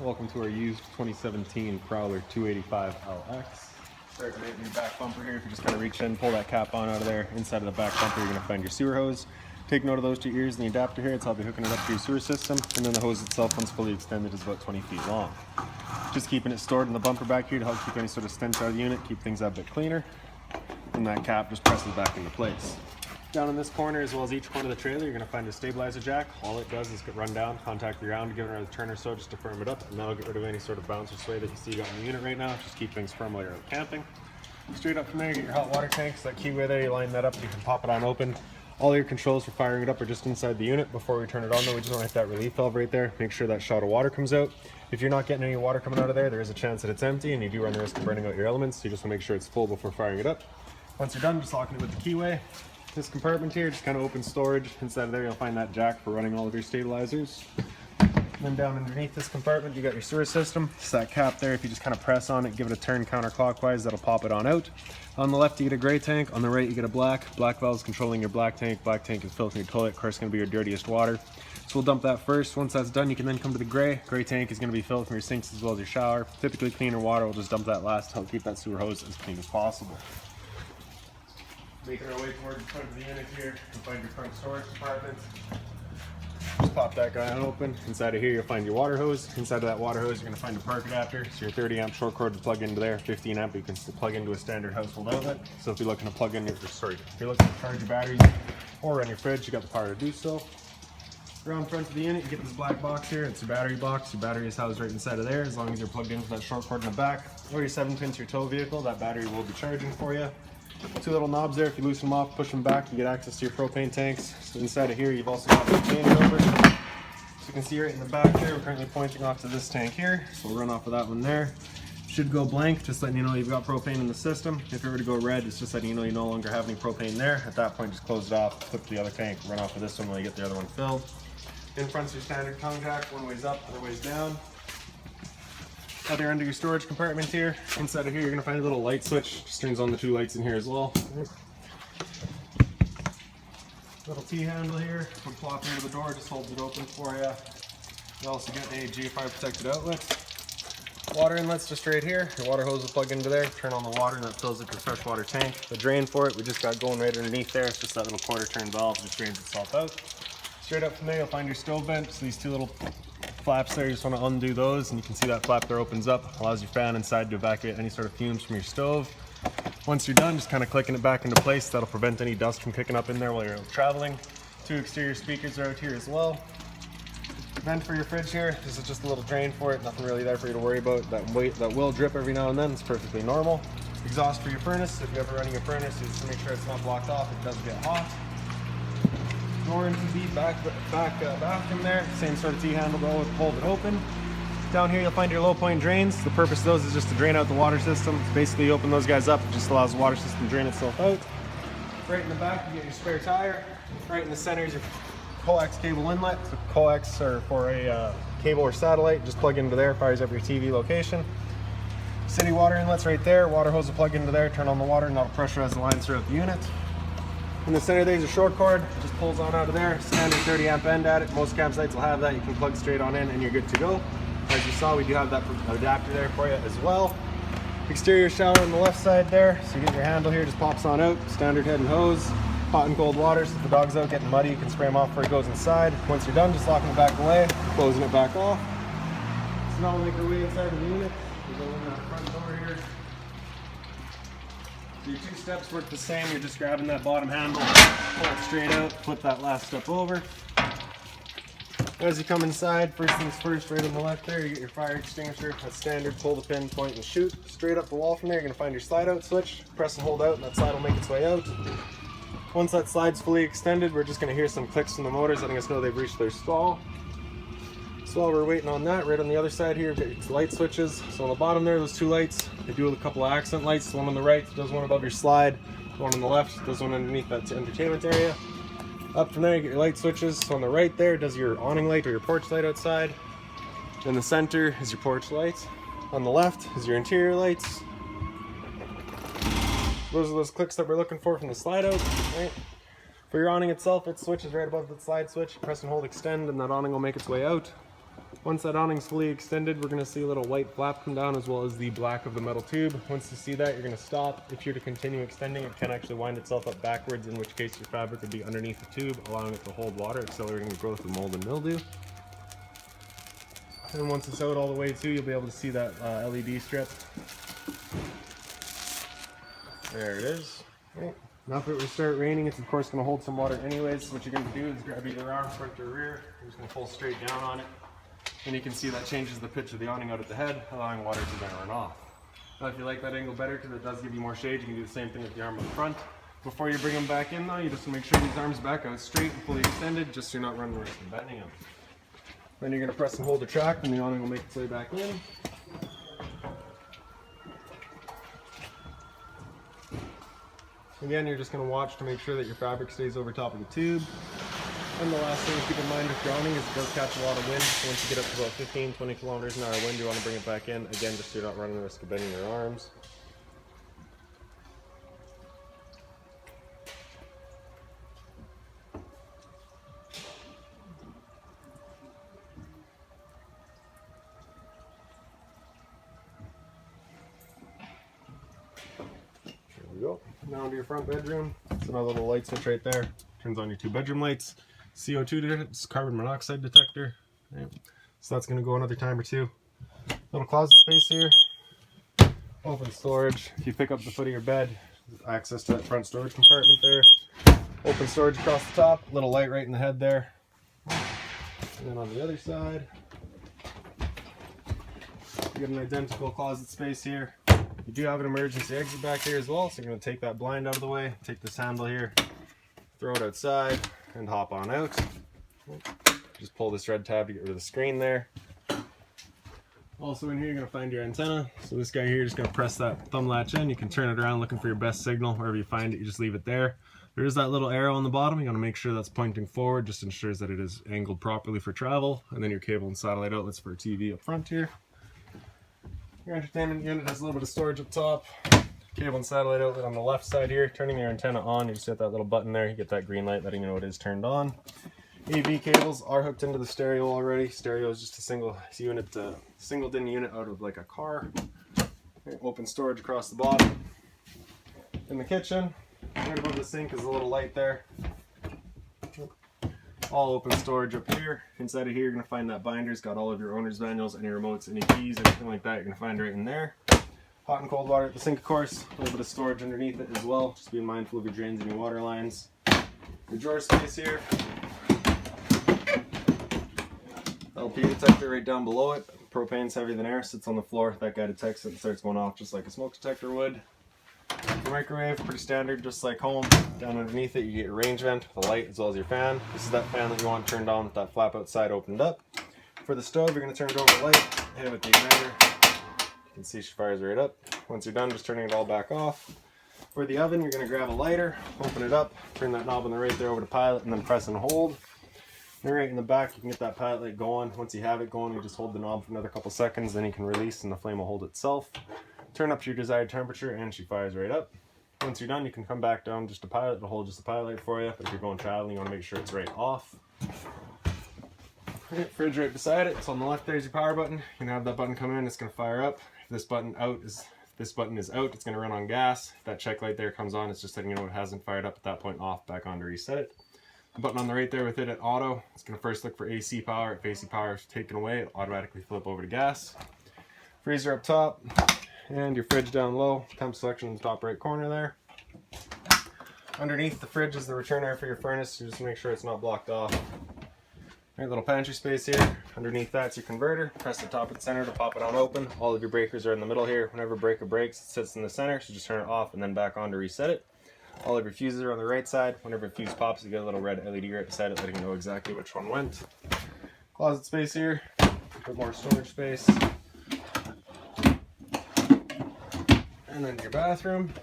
Welcome to our used 2017 Prowler 285LX. Starting right in your back bumper here. If you just kind of reach in, pull that cap on out of there. Inside of the back bumper, you're going to find your sewer hose. Take note of those two ears and the adapter here. It's how I'll be hooking it up to your sewer system. And then the hose itself, once fully extended, is about 20 feet long. Just keeping it stored in the bumper back here to help keep any sort of stench out of the unit, keep things a bit cleaner. And that cap just presses back into place. Down in this corner, as well as each corner of the trailer, you're going to find a stabilizer jack. All it does is get run down, contact the ground, give it another turn or so just to firm it up, and that'll get rid of any sort of bounce or sway that you see got in the unit right now. Just keep things firm while you're out camping. Straight up from there, you get your hot water tanks. That keyway there, you line that up, you can pop it on open. All your controls for firing it up are just inside the unit. Before we turn it on though, we just want to hit that relief valve right there. Make sure that shot of water comes out. If you're not getting any water coming out of there, there is a chance that it's empty and you do run the risk of burning out your elements. So you just want to make sure it's full before firing it up. Once you're done, just locking it with the keyway. This compartment here, just kind of open storage. Inside of there, you'll find that jack for running all of your stabilizers. And then down underneath this compartment, you got your sewer system. It's that cap there. If you just kind of press on it, give it a turn counterclockwise, that'll pop it on out. On the left, you get a gray tank. On the right, you get a black. Black valve is controlling your black tank. Black tank is filtering your toilet. Of course, it's going to be your dirtiest water. So we'll dump that first. Once that's done, you can then come to the gray. Gray tank is going to be filled from your sinks as well as your shower. Typically, cleaner water, we'll just dump that last to help keep that sewer hose as clean as possible. Making our way towards the front of the unit here, you'll find your front storage compartment. Just pop that guy on open. Inside of here, you'll find your water hose. Inside of that water hose, you're going to find a park adapter. So your 30 amp short cord to plug into there, 15 amp you can plug into a standard household outlet. So if you're looking to plug in if you're looking to charge your batteries or run your fridge, you got the power to do so. Around front of the unit, you get this black box here. It's your battery box. Your battery is housed right inside of there. As long as you're plugged into that short cord in the back or your 7-pin to your tow vehicle, that battery will be charging for you. Two little knobs there. If you loosen them off, push them back, you get access to your propane tanks. So inside of here, you've also got the changeover. So you can see right in the back there, we're currently pointing off to this tank here. So we'll run off of that one there. Should go blank, just letting you know you've got propane in the system. If it were to go red, it's just letting you know you no longer have any propane there. At that point, just close it off, flip to the other tank, run off of this one while you get the other one filled. In front's your standard tongue jack, one way's up, other way's down. Other end of your storage compartment here. Inside of here, you're going to find a little light switch. Just turns on the two lights in here as well. Little T-handle here. Would plop into the door, just holds it open for you. You also get a GFI protected outlet. Water inlet's just right here. Your water hose will plug into there. Turn on the water and that fills up your freshwater tank. The drain for it, we just got going right underneath there. It's just that little quarter turn valve that just drains itself out. Straight up from there, you'll find your stove vent. So these two little flaps there, you just want to undo those, and you can see that flap there opens up, allows your fan inside to evacuate any sort of fumes from your stove. Once you're done, just kind of clicking it back into place. That'll prevent any dust from kicking up in there while you're traveling. Two exterior speakers are out here as well. Vent for your fridge here. This is just a little drain for it. Nothing really there for you to worry about. That will drip every now and then. It's perfectly normal. Exhaust for your furnace. If you're ever running a furnace, you just make sure it's not blocked off. It does get hot. Door into the back bathroom there. Same sort of T-handle to hold it open. Down here you'll find your low point drains. The purpose of those is just to drain out the water system. Basically you open those guys up, it just allows the water system to drain itself out. Right in the back you get your spare tire. Right in the center is your coax cable inlet. So coax are for a cable or satellite. Just plug into there, fires up your TV location. City water inlet's right there. Water hose will plug into there, turn on the water and that'll pressurize the lines throughout the unit. In the center there's a short cord, it just pulls on out of there. Standard 30 amp end at it. Most campsites will have that. You can plug straight on in and you're good to go. As you saw, we do have that adapter there for you as well. Exterior shower on the left side there. So you get your handle here, just pops on out. Standard head and hose. Hot and cold water, so if the dog's out getting muddy, you can spray them off before he goes inside. Once you're done, just locking it back away, closing it back off. So now we'll make our way inside of the unit. We'll go in that front door here. So your two steps work the same. You're just grabbing that bottom handle, pull it straight out, flip that last step over. As you come inside, first things first, right on the left there, you get your fire extinguisher. That's standard, pull the pin, point and shoot. Straight up the wall from there, you're going to find your slide out switch. Press and hold out and that slide will make its way out. Once that slide's fully extended, we're just going to hear some clicks from the motors letting us know they've reached their stall. So while we're waiting on that, right on the other side here, we've got your light switches. So on the bottom there, those two lights, they do a couple of accent lights. The one on the right does one above your slide. The one on the left does one underneath that entertainment area. Up from there, you get your light switches. So on the right there does your awning light or your porch light outside. In the center is your porch light. On the left is your interior lights. Those are those clicks that we're looking for from the slide out. Right? For your awning itself, it switches right above the slide switch. Press and hold extend and that awning will make its way out. Once that awning's fully extended, we're going to see a little white flap come down as well as the black of the metal tube. Once you see that, you're going to stop. If you're to continue extending, it can actually wind itself up backwards, in which case your fabric would be underneath the tube, allowing it to hold water, accelerating the growth of mold and mildew. And once it's out all the way too, you'll be able to see that LED strip. There it is. Right. Now if it were to start raining, it's of course going to hold some water anyways. So what you're going to do is grab either arm, front or rear. You're just going to pull straight down on it. And you can see that changes the pitch of the awning out at the head, allowing water to then run off. Now if you like that angle better because it does give you more shade, you can do the same thing with the arm up front. Before you bring them back in though, you just make sure these arms back out straight and fully extended, just so you're not running the risk of bending them. Then you're going to press and hold the track and the awning will make its way back in. Again, you're just going to watch to make sure that your fabric stays over top of the tube. And the last thing to keep in mind with drowning is it does catch a lot of wind. So once you get up to about 15-20 kilometers an hour wind, you want to bring it back in. Again, just so you're not running the risk of bending your arms. There we go. Now into your front bedroom. It's another little light switch right there. Turns on your 2 bedroom lights. CO2 detector, carbon monoxide detector. Right. So that's going to go another time or two. Little closet space here. Open storage. If you pick up the foot of your bed, access to that front storage compartment there. Open storage across the top. Little light right in the head there. And then on the other side, you get an identical closet space here. You do have an emergency exit back here as well, so you're going to take that blind out of the way, take this handle here, throw it outside, and hop on out. Just pull this red tab to get rid of the screen there. Also in here you're going to find your antenna. So this guy here, you're just going to press that thumb latch in. You can turn it around looking for your best signal. Wherever you find it, you just leave it there. There is that little arrow on the bottom. You want to make sure that's pointing forward, just ensures that it is angled properly for travel. And then your cable and satellite outlets for a TV up front here. Your entertainment unit has a little bit of storage up top. Cable and satellite outlet on the left side here. Turning your antenna on, you just hit that little button there. You get that green light letting you know it is turned on. AV cables are hooked into the stereo already. Stereo is just a single DIN unit out of like a car. Open storage across the bottom. In the kitchen, right above the sink is a little light there. All open storage up here. Inside of here you're going to find that binder. It's got all of your owner's manuals, any remotes, any keys, anything like that you're going to find right in there. Hot and cold water at the sink, of course. A little bit of storage underneath it as well. Just being mindful of your drains and your water lines. Your drawer space here. LP detector right down below it. Propane's heavier than air, sits on the floor. That guy detects it and starts going off just like a smoke detector would. Your microwave, pretty standard, just like home. Down underneath it, you get your range vent with a light as well as your fan. This is that fan that you want turned on with that flap outside opened up. For the stove, you're going to turn it over the light, hit it with the igniter. You can see she fires right up. Once you're done, just turning it all back off. For the oven, you're going to grab a lighter, open it up, turn that knob on the right there over to pilot, and then press and hold. And right in the back, you can get that pilot light going. Once you have it going, you just hold the knob for another couple seconds, then you can release and the flame will hold itself. Turn up to your desired temperature and she fires right up. Once you're done, you can come back down just to pilot. It'll hold just the pilot light for you. But if you're going traveling, you want to make sure it's right off. Right, fridge right beside it. So on the left there's your power button. You can have that button come in, it's going to fire up. If this button is out, it's going to run on gas. If that check light there comes on, it's just letting you know it hasn't fired up at that point, off, back on to reset it. The button on the right there with it at auto, it's going to first look for AC power. If AC power is taken away, it'll automatically flip over to gas. Freezer up top, and your fridge down low. Temp selection in the top right corner there. Underneath the fridge is the return air for your furnace, so just make sure it's not blocked off. Right, little pantry space here. Underneath that's your converter. Press the top at the center to pop it on open. All of your breakers are in the middle here. Whenever a breaker breaks, it sits in the center, so just turn it off and then back on to reset it. All of your fuses are on the right side. Whenever a fuse pops, you get a little red LED right beside it letting you know exactly which one went. Closet space here. A bit more storage space. And then your bathroom.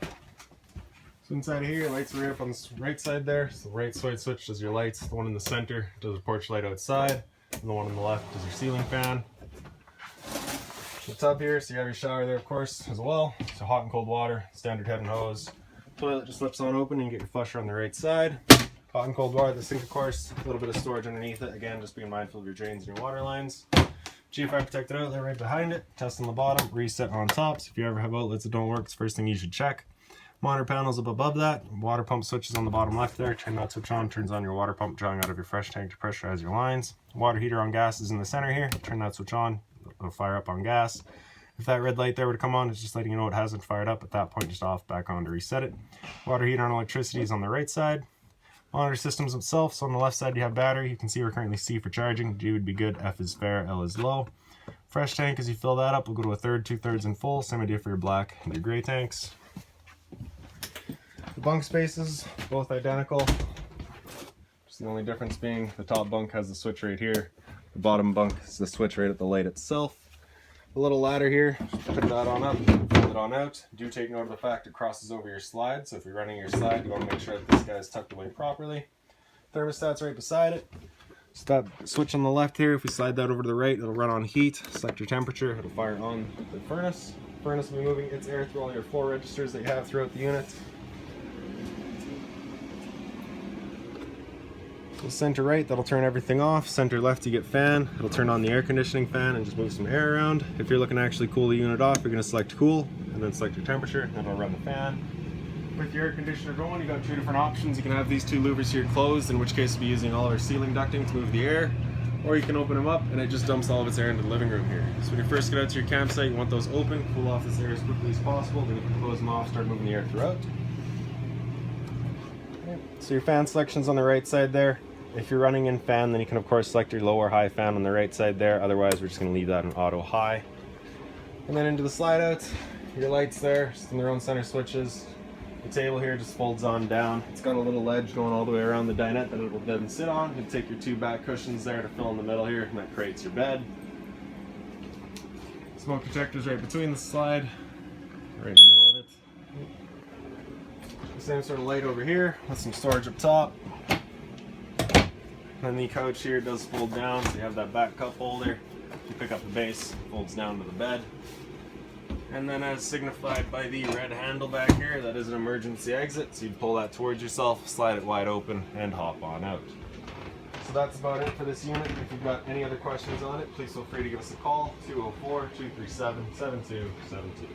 So inside of here, your lights are up on the right side there. So the right side switch does your lights. The one in the center does a porch light outside. And the one on the left does your ceiling fan. The tub here, so you have your shower there of course as well. So hot and cold water, standard head and hose. Toilet just flips on open and you get your flusher on the right side. Hot and cold water, the sink of course, a little bit of storage underneath it. Again, just being mindful of your drains and your water lines. G5 protected outlet right behind it, test on the bottom, reset on top. So if you ever have outlets that don't work, it's the first thing you should check. Monitor panels up above that, water pump switches on the bottom left there. Turn that switch on, turns on your water pump, drawing out of your fresh tank to pressurize your lines. Water heater on gas is in the center here. Turn that switch on, it'll fire up on gas. If that red light there were to come on, it's just letting you know it hasn't fired up. At that point, just off, back on to reset it. Water heater on electricity is on the right side. Monitor systems themselves, so on the left side you have battery. You can see we're currently C for charging. G would be good, F is fair, L is low. Fresh tank, as you fill that up, we'll go to a third, 2/3 and full. Same idea for your black and your gray tanks. The bunk spaces, both identical. Just the only difference being the top bunk has the switch right here. The bottom bunk is the switch right at the light itself. The little ladder here, just put that on up, fold it on out. Do take note of the fact it crosses over your slide, so if you're running your slide, you want to make sure that this guy is tucked away properly. Thermostat's right beside it. So that switch on the left here, if we slide that over to the right, it'll run on heat, select your temperature, it'll fire on the furnace. The furnace will be moving its air through all your floor registers that you have throughout the unit. So center right, that'll turn everything off. Center left, you get fan. It'll turn on the air conditioning fan and just move some air around. If you're looking to actually cool the unit off, you're going to select cool and then select your temperature, and it'll run the fan. With your air conditioner going, you got two different options. You can have these two louvers here closed, in which case you'll be using all of our ceiling ducting to move the air, or you can open them up and it just dumps all of its air into the living room here. So when you first get out to your campsite, you want those open, cool off this air as quickly as possible. Then you can close them off, start moving the air throughout. Okay. So your fan selection's on the right side there. If you're running in fan, then you can of course select your low or high fan on the right side there. Otherwise, we're just going to leave that in auto high. And then into the slide out, your lights there, just in their own center switches. The table here just folds on down. It's got a little ledge going all the way around the dinette that it will then sit on. You take your two back cushions there to fill in the middle here, and that creates your bed. Smoke detectors right between the slide, right in the middle of it. The same sort of light over here with some storage up top. And the couch here does fold down, so you have that back cup holder. You pick up the base, it folds down to the bed. And then as signified by the red handle back here, that is an emergency exit, so you pull that towards yourself, slide it wide open, and hop on out. So that's about it for this unit. If you've got any other questions on it, please feel free to give us a call, 204-237-7272.